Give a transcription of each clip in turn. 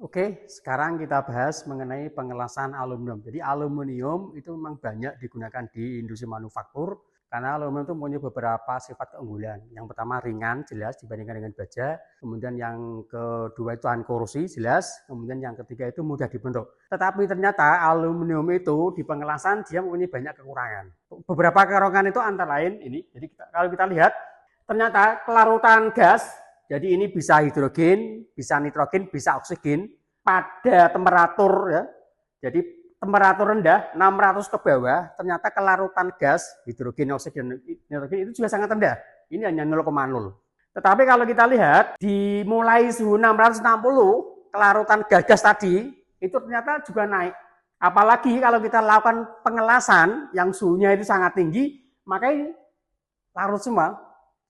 Oke, sekarang kita bahas mengenai pengelasan aluminium. Jadi aluminium itu memang banyak digunakan di industri manufaktur karena aluminium itu punya beberapa sifat keunggulan. Yang pertama ringan, jelas dibandingkan dengan baja. Kemudian yang kedua itu tahan korosi, jelas. Kemudian yang ketiga itu mudah dibentuk. Tetapi ternyata aluminium itu di pengelasan dia mempunyai banyak kekurangan. Beberapa kekurangan itu antara lain ini. Jadi kalau kita lihat, ternyata kelarutan gas. Jadi ini bisa hidrogen, bisa nitrogen, bisa oksigen pada temperatur ya. Jadi temperatur rendah 600 ke bawah, ternyata kelarutan gas hidrogen, oksigen, nitrogen itu juga sangat rendah. Ini hanya 0,0. Tetapi kalau kita lihat di mulai suhu 660, kelarutan gas tadi itu ternyata juga naik. Apalagi kalau kita lakukan pengelasan yang suhunya itu sangat tinggi, maka ini larut semua.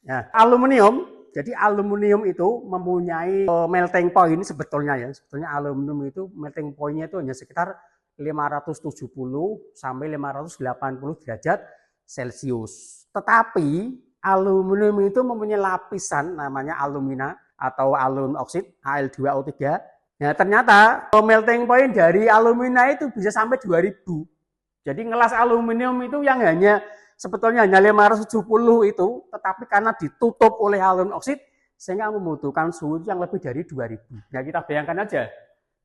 Nah, aluminium, jadi aluminium itu mempunyai melting point sebetulnya ya. Sebetulnya aluminium itu melting point-nya itu hanya sekitar 570 sampai 580 derajat Celcius. Tetapi aluminium itu mempunyai lapisan namanya alumina atau aluminium oksid Al2O3. Nah, ternyata melting point dari alumina itu bisa sampai 2000. Jadi ngelas aluminium itu yang sebetulnya hanya 570 itu, tetapi karena ditutup oleh aluminium oksid, sehingga membutuhkan suhu yang lebih dari 2000. Nah, kita bayangkan aja,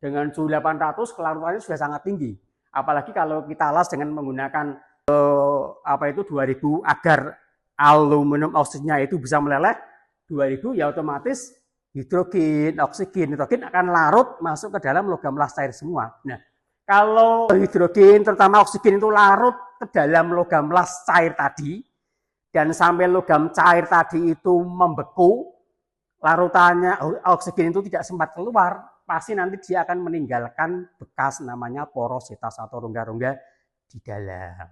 dengan suhu 800, kelarutannya sudah sangat tinggi. Apalagi kalau kita las dengan menggunakan 2000 agar aluminium oksidnya itu bisa meleleh, 2000 ya otomatis hidrogen, oksigen, nitrogen akan larut masuk ke dalam logam las cair semua. Nah, kalau hidrogen terutama oksigen itu larut ke dalam logam las cair tadi dan sampai logam cair tadi itu membeku, larutannya oksigen itu tidak sempat keluar, pasti nanti dia akan meninggalkan bekas namanya porositas atau rongga-rongga di dalam.